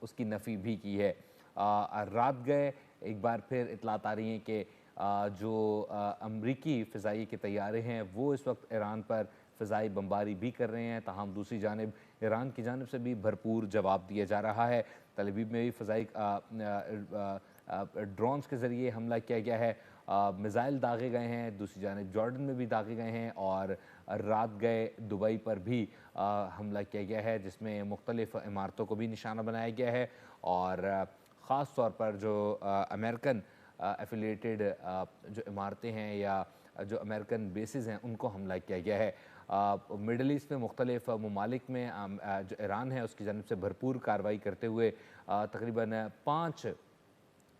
اس کی نفی بھی کی ہے۔ رات گئے ایک بار پھر اطلاعات آ رہی ہیں کہ جو امریکی فضائی کے طیارے ہیں وہ اس وقت ایران پر فضائی بمباری بھی کر رہے ہیں، تاہم دوسری جانب ایران کی جانب سے بھی بھرپور جواب دیا جا رہا ہے۔ تل ابیب میں بھی فضائی ڈرونز کے ذریعے حملہ کیا گیا ہے، میزائل داغے گئے ہیں، دوسری جانب جارڈن میں بھی داغے گئے ہیں، اور رات گئے دبئی پر بھی حملہ کیا گیا ہے جس میں مختلف عمارتوں کو بھی نشانہ بنایا گیا ہے، اور خاص طور پر جو امریکن ایفیلیٹڈ جو عمارتیں ہیں یا جو امریکن بیسز ہیں ان کو حملہ کیا گیا ہے۔ مڈل ایسٹ میں مختلف ممالک میں جو ایران ہے اس کی جانب سے بھرپور کارروائی کرتے ہوئے تقریباً 5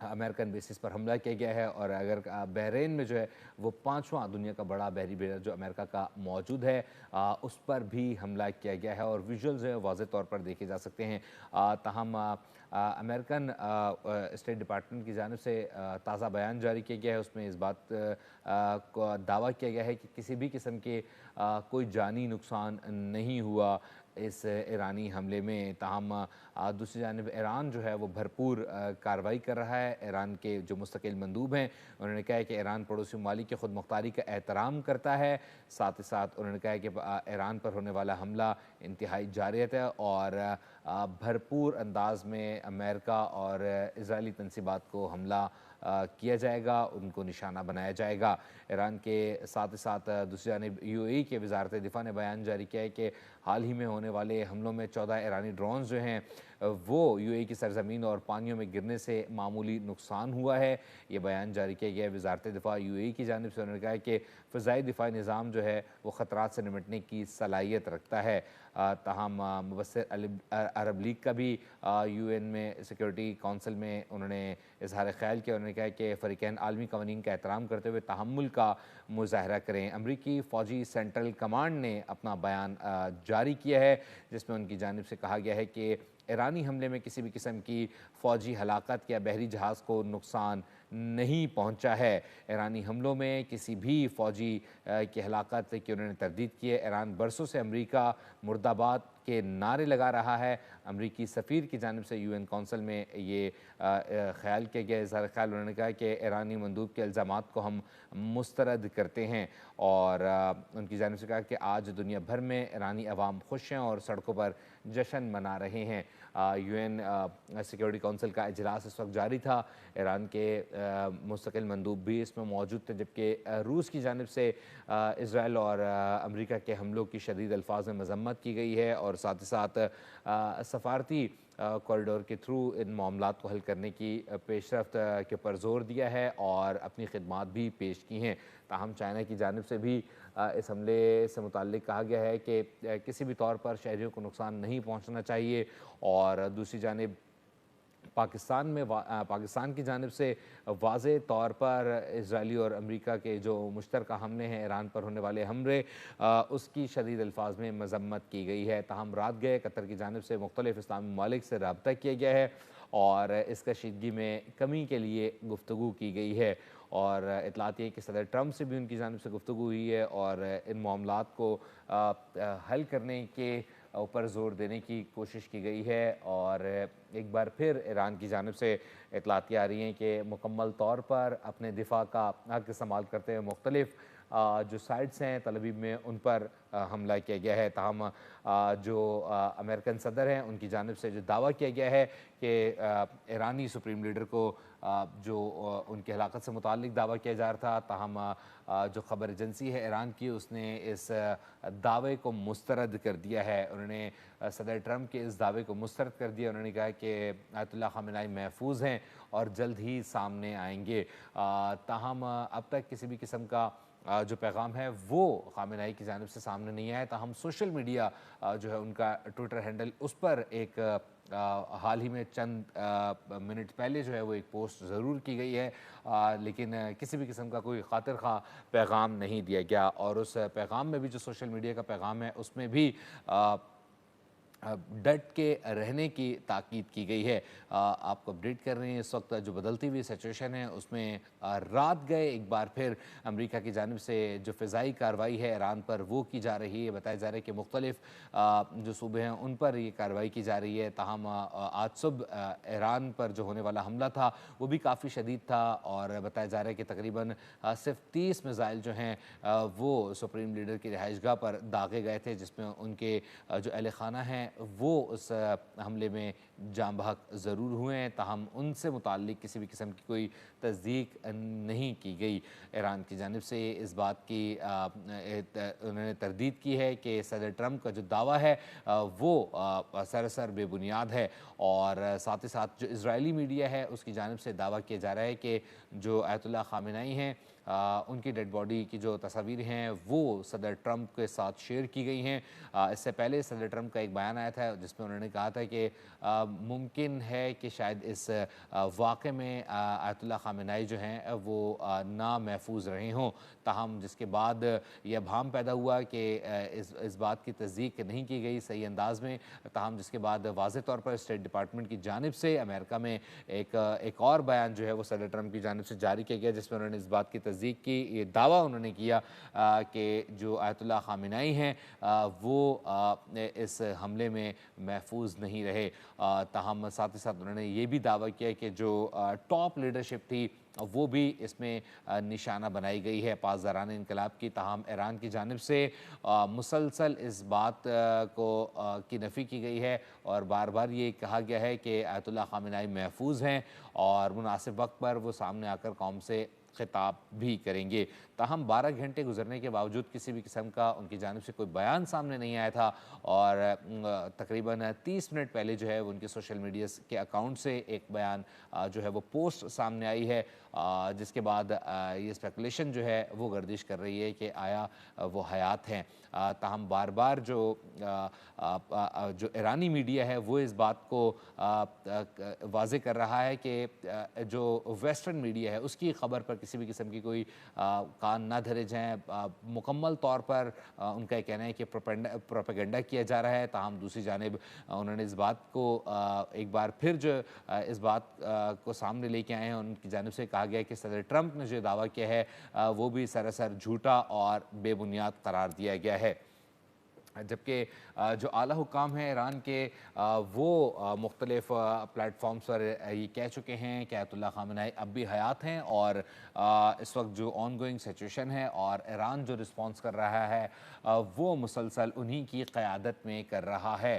امریکن بیسز پر حملہ کیا گیا ہے، اور اگر بحرین میں جو ہے وہ 5واں دنیا کا بڑا بحری بیڑا جو امریکہ کا موجود ہے اس پر بھی حملہ کیا گیا ہے، اور ویژولز جو ہے واضح طور پر دیکھے جا سکتے ہیں۔ تاہم امریکن اسٹیٹ ڈپارٹمنٹ کی جانب سے تازہ بیان جاری کیا گیا ہے، اس میں اس بات کو دعویٰ کیا گیا ہے کہ کسی بھی قسم کے کوئی جانی نقصان نہیں ہوا اس ایرانی حملے میں۔ تاہم دوسری جانب ایران جو ہے وہ بھرپور کارروائی کر رہا ہے۔ ایران کے جو مستقل مندوب ہیں انہوں نے کہا ہے کہ ایران پڑوسی ممالک کی خود مختاری کا احترام کرتا ہے، ساتھ ہی ساتھ انہوں نے کہا ہے کہ ایران پر ہونے والا حملہ انتہائی جارحیت ہے، اور بھرپور انداز میں امریکہ اور اسرائیلی تنصیبات کو حملہ کیا جائے گا، ان کو نشانہ بنایا جائے گا۔ ایران کے ساتھ ہی ساتھ دوسری جانب UAE کے وزارت دفاع نے بیان جاری کیا ہے کہ حال ہی میں ہونے والے حملوں میں 14 ایرانی ڈرونز جو ہیں وہ UAE کی سرزمین اور پانیوں میں گرنے سے معمولی نقصان ہوا ہے۔ یہ بیان جاری کیا گیا ہے وزارت دفاع UAE کی جانب سے۔ انہوں نے کہا ہے کہ فضائی دفاعی نظام جو ہے وہ خطرات سے نمٹنے کی صلاحیت رکھتا ہے۔ تاہم مبصر عرب لیگ کا بھی UN میں سیکیورٹی کونسل میں انہوں نے اظہار خیال کیا۔ انہوں نے کہا کہ فریقین عالمی قوانین کا احترام کرتے ہوئے تحمل کا مظاہرہ کریں۔ امریکی فوجی سینٹرل کمانڈ نے اپنا بیان جاری کیا ہے جس میں ان کی جانب سے کہا گیا ہے کہ ایرانی حملے میں کسی بھی قسم کی فوجی ہلاکت یا بحری جہاز کو نقصان نہیں پہنچا ہے۔ ایرانی حملوں میں کسی بھی فوجی کی ہلاکت کی انہوں نے تردید کی ہے۔ ایران برسوں سے امریکہ مرد آباد کے نعرے لگا رہا ہے۔ امریکی سفیر کی جانب سے UN کونسل میں یہ خیال کیا گیا، اظہار خیال انہوں نے کہا کہ ایرانی مندوب کے الزامات کو ہم مسترد کرتے ہیں، اور ان کی جانب سے کہا کہ آج دنیا بھر میں ایرانی عوام خوش ہیں اور سڑکوں پر جشن منا رہے ہیں۔ UN سیکیورٹی کونسل کا اجلاس اس وقت جاری تھا، ایران کے مستقل مندوب بھی اس میں موجود تھے، جبکہ روس کی جانب سے اسرائیل اور امریکہ کے حملوں کی شدید الفاظ میں مذمت کی گئی ہے، اور ساتھ ہی ساتھ سفارتی کوریڈور کے تھرو ان معاملات کو حل کرنے کی پیش رفت کے پر زور دیا ہے اور اپنی خدمات بھی پیش کی ہیں۔ تاہم چائنا کی جانب سے بھی اس حملے سے متعلق کہا گیا ہے کہ کسی بھی طور پر شہریوں کو نقصان نہیں پہنچنا چاہیے، اور دوسری جانب پاکستان کی جانب سے واضح طور پر اسرائیلی اور امریکہ کے جو مشترکہ حملے ہیں، ایران پر ہونے والے حملے، اس کی شدید الفاظ میں مذمت کی گئی ہے۔ تاہم رات گئے قطر کی جانب سے مختلف اسلامی ممالک سے رابطہ کیا گیا ہے اور اس کشیدگی میں کمی کے لیے گفتگو کی گئی ہے، اور اطلاعات یہ کہ صدر ٹرمپ سے بھی ان کی جانب سے گفتگو ہوئی ہے، اور ان معاملات کو حل کرنے کے اوپر زور دینے کی کوشش کی گئی ہے۔ اور ایک بار پھر ایران کی جانب سے اطلاعات آ رہی ہیں کہ مکمل طور پر اپنے دفاع کا حق استعمال کرتے ہوئے مختلف جو سائٹس ہیں تل ابیب میں ان پر حملہ کیا گیا ہے۔ تاہم جو امریکن صدر ہیں ان کی جانب سے جو دعویٰ کیا گیا ہے کہ ایرانی سپریم لیڈر کو جو ان کی ہلاکت سے متعلق دعویٰ کیا جا رہا تھا، تاہم جو خبر ایجنسی ہے ایران کی اس نے اس دعوے کو مسترد کر دیا ہے۔ انہوں نے صدر ٹرمپ کے اس دعوے کو مسترد کر دیا۔ انہوں نے کہا کہ آیت اللہ خامنہ ای محفوظ ہیں اور جلد ہی سامنے آئیں گے۔ تاہم اب تک کسی بھی قسم کا جو پیغام ہے وہ خامنہ ای کی جانب سے سامنے نہیں آیا، تاہم سوشل میڈیا جو ہے ان کا ٹویٹر ہینڈل اس پر ایک حال ہی میں چند منٹ پہلے جو ہے وہ ایک پوسٹ ضرور کی گئی ہے، لیکن کسی بھی قسم کا کوئی خاطر خواہ پیغام نہیں دیا گیا، اور اس پیغام میں بھی جو سوشل میڈیا کا پیغام ہے اس میں بھی डट के रहने की ताकीद की गई है। आपको अपडेट कर रहे हैं इस वक्त जो बदलती हुई सिचुएशन है उसमें रात गए एक बार फिर अमेरिका की जानिब से जो फ़िज़ाई कार्रवाई है ईरान पर वो की जा रही है। बताया जा रहा है कि मुख्तलिफ जो सूबे हैं उन पर ये कार्रवाई की जा रही है। ताहम आज सुबह ईरान पर जो होने वाला हमला था वो भी काफ़ी शदीद था और बताया जा रहा है कि तकरीबन सिर्फ 30 मिसाइल जो हैं वो सुप्रीम लीडर की रिहाइशगाह पर दागे गए थे, जिसमें उनके जो अहल खाना हैं वो उस हमले में जाँ बहक ज़रूर हुए हैं। ताहम उनसे मुताल्लिक़ किसी भी किस्म की कोई तस्दीक नहीं की गई। ईरान की जानिब से इस बात की उन्होंने तरदीद की है कि सदर ट्रंप का जो दावा है वो सरासर बेबुनियाद है। और साथ ही साथ जो इजरायली मीडिया है उसकी जानिब से दावा किया जा रहा है कि जो आयतुल्लाह खामेनेई हैं उनकी डेड बॉडी की जो तस्वीर हैं वो सदर ट्रंप के साथ शेयर की गई हैं। इससे पहले सदर ट्रंप का एक बयान आया था जिसमें उन्होंने कहा था कि मुमकिन है कि शायद इस वाक़े में आयतुल्लाह खामेनेई जो हैं वो नामहफूज रहे हों। ताहम जिसके बाद यह भाम पैदा हुआ कि इस बात की तस्दीक नहीं की गई सही अंदाज में। ताहम जिसके बाद वाज़ेह तौर पर स्टेट डिपार्टमेंट की जानिब से अमेरिका में एक और बयान जो है वो सदर ट्रंप की जानिब से जारी किया गया, जिसमें उन्होंने इस बात की तस्दीक की। ये दावा उन्होंने किया कि जो आयतुल्लाह खामेनेई हैं वो इस हमले में महफूज नहीं रहे। ताहम साथ ही साथ उन्होंने ये भी दावा किया कि जो टॉप लीडरशिप थी वो भी इसमें निशाना बनाई गई है पासदारान इनकलाब की। ताहम ईरान की जानिब से मुसलसल इस बात की नफ़ी की गई है और बार बार ये कहा गया है कि आयतुल्लाह खामेनेई महफूज हैं और मुनासिब वक्त पर वो सामने आकर कौम से खिताब भी करेंगे। ताहम 12 घंटे गुजरने के बावजूद किसी भी किस्म का उनकी जानिब से कोई बयान सामने नहीं आया था और तकरीबन 30 मिनट पहले जो है उनके सोशल मीडिया के अकाउंट से एक बयान जो है वो पोस्ट सामने आई है, जिसके बाद ये स्पेकुलेशन जो है वो गर्दिश कर रही है कि आया वो हयात हैं। ताहम बार बार जो ईरानी मीडिया है वो इस बात को वाज़े कर रहा है कि जो वेस्टर्न मीडिया है उसकी ख़बर पर किसी भी किस्म की कोई कान ना धरे जाएँ। मुकम्मल तौर पर उनका कहना है कि प्रोपेगेंडा किया जा रहा है। ताहम दूसरी जानिब उन्होंने इस बात को एक बार फिर जो इस बात को सामने लेके आए हैं, उनकी जानिब से कहा गया है कि सदर ट्रंप ने जो दावा किया है वो भी सरासर झूठा और बेबुनियाद करार दिया गया है। जबकि जो आला हुकाम हैं ईरान के वो मुख्तलिफ प्लेटफॉर्म्स पर ये कह चुके हैं कि आयतुल्लाह खामेनेई अब भी हयात हैं और इस वक्त जो ऑन गोइंग सिचुएशन है और ईरान जो रिस्पॉन्स कर रहा है वो मुसलसल उन्हीं की क़यादत में कर रहा है।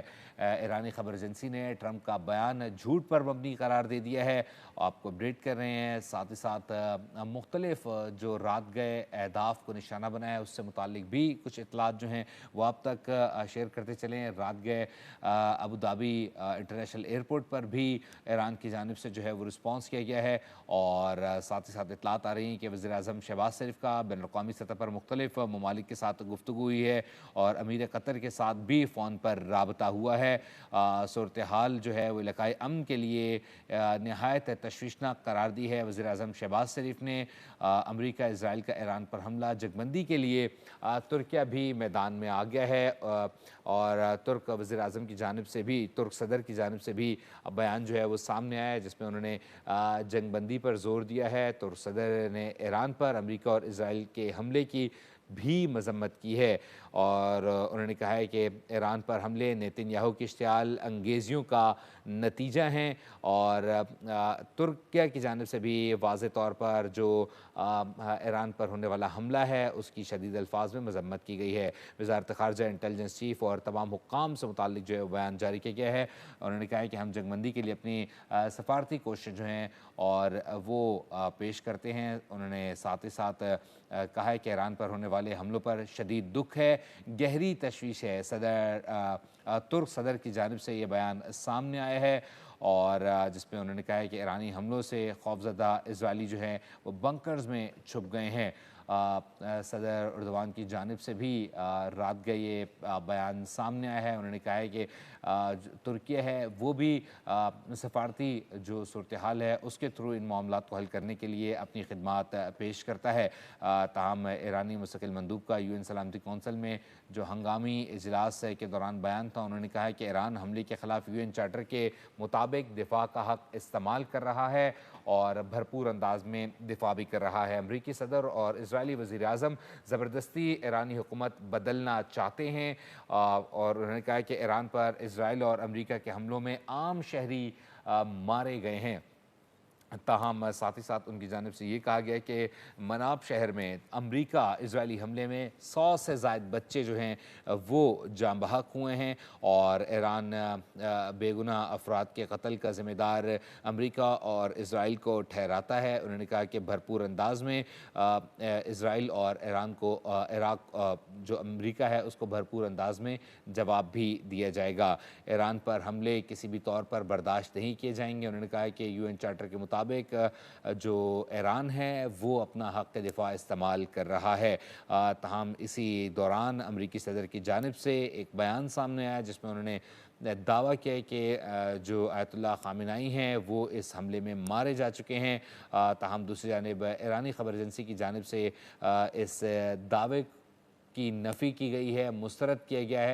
ईरानी ख़बर एजेंसी ने ट्रंप का बयान झूठ पर मबनी करार दे दिया है। आपको अपडेट कर रहे हैं। साथ ही साथ मुख्तलिफ जो रात गए अहदाफ को निशाना बनाया है उससे मुतालिक भी कुछ इतलात जो हैं वो अब तक शेयर करते चले हैं। रात गए अबू धाबी इंटरनेशनल एयरपोर्ट पर भी ईरान की जानिब से जो है वो रिस्पॉन्स किया गया है और साथ ही साथ इतलात आ रही हैं कि वज़ीर-ए-आज़म शहबाज शरीफ का बैनुल अक़वामी सतह पर मुख्तलिफ ममालिक के साथ गुफ्तगू हुई है और अमीर कतर के साथ भी फ़ोन पर राबता हुआ है। सूरत हाल जो है वो इलाकाई अमन के लिए नहायत तशवीशनाक करार दी है। वज़ीर-ए-आज़म शहबाज शरीफ ने अमेरिका इजराइल का ईरान पर हमला जगबंदी के लिए तुर्किया भी मैदान में आ गया है और तुर्क वज़ीर-ए-आज़म की जानिब से भी तुर्क सदर की जानिब से भी बयान जो है वो सामने आया है, जिसमें उन्होंने जंगबंदी पर जोर दिया है। तुर्क सदर ने ईरान पर अमेरिका और इजराइल के हमले की भी मजम्मत की है और उन्होंने कहा है कि ईरान पर हमले नेतन्याहू की इश्तियाल अंगेजियों का नतीजा हैं और तुर्किया की जानिब से भी वाज़े तौर पर जो ईरान पर होने वाला हमला है उसकी शदीद अल्फाज में मजम्मत की गई है। वज़ारत ख़ारजा इंटेलिजेंस चीफ़ और तमाम हुक्काम से मुताल्लिक़ जो है बयान जारी किया गया है। उन्होंने कहा है कि हम जंगबंदी के लिए अपनी सफारती कोशिश जो हैं और वो पेश करते हैं। उन्होंने साथ ही साथ कहा है कि ईरान पर होने वाले हमलों पर शदीद दुख है, गहरी तशवीश है। तुर्क सदर की जानिब से ये बयान सामने आया है और जिसमें उन्होंने कहा है कि ईरानी हमलों से खौफज़दा इजरायली जो हैं वो बंकर्स में छुप गए हैं। सदर अर्दवान की जानिब से भी रात गए ये बयान सामने आया है। उन्होंने कहा है कि तुर्किया है वो भी सफारती जो सूरत हाल है उसके थ्रू इन मामलात को हल करने के लिए अपनी खिदमात पेश करता है। ताहम ईरानी मुस्तकिल मंदूब का UN सलामती कौंसिल में जो हंगामी इजलास के दौरान बयान था, उन्होंने कहा है कि ईरान हमले के ख़िलाफ़ UN चार्टर के मुताबिक दिफा का हक़ इस्तेमाल कर रहा है और भरपूर अंदाज में दिफा भी कर रहा है। अमरीकी सदर और इजरायली वज़ीर आज़म ज़बरदस्ती ईरानी हुकूमत बदलना चाहते हैं और उन्होंने कहा कि ईरान पर इजराइल और अमरीका के हमलों में आम शहरी मारे गए हैं। ताहम साथ ही साथ उनकी जानिब से ये कहा गया कि मनाब शहर में अमरीका इजरायली हमले में 100 से ज़ायद बच्चे जो हैं वो जाँ बहक हुए हैं और ईरान बेगुनाह अफराद के कत्ल का ज़िम्मेदार अमरीका और इजराइल को ठहराता है। उन्होंने कहा कि भरपूर अंदाज में इजराइल और ईरान को इराक जो अमरीका है उसको भरपूर अंदाज में जवाब भी दिया जाएगा। ईरान पर हमले किसी भी तौर पर बर्दाश्त नहीं किए जाएंगे। उन्होंने कहा कि UN चार्टर के मुताबिक जो ईरान है वो अपना हक़ दिफा इस्तेमाल कर रहा है। ताहम इसी दौरान अमरीकी सदर की जानिब से एक बयान सामने आया जिसमें उन्होंने दावा किया है कि जो आयतुल्लाह ख़ामेनी हैं वो इस हमले में मारे जा चुके हैं। ताहम दूसरी जानिब ईरानी ख़बर एजेंसी की जानिब से इस दावे की नफ़ी की गई है, मुस्तरद किया गया है।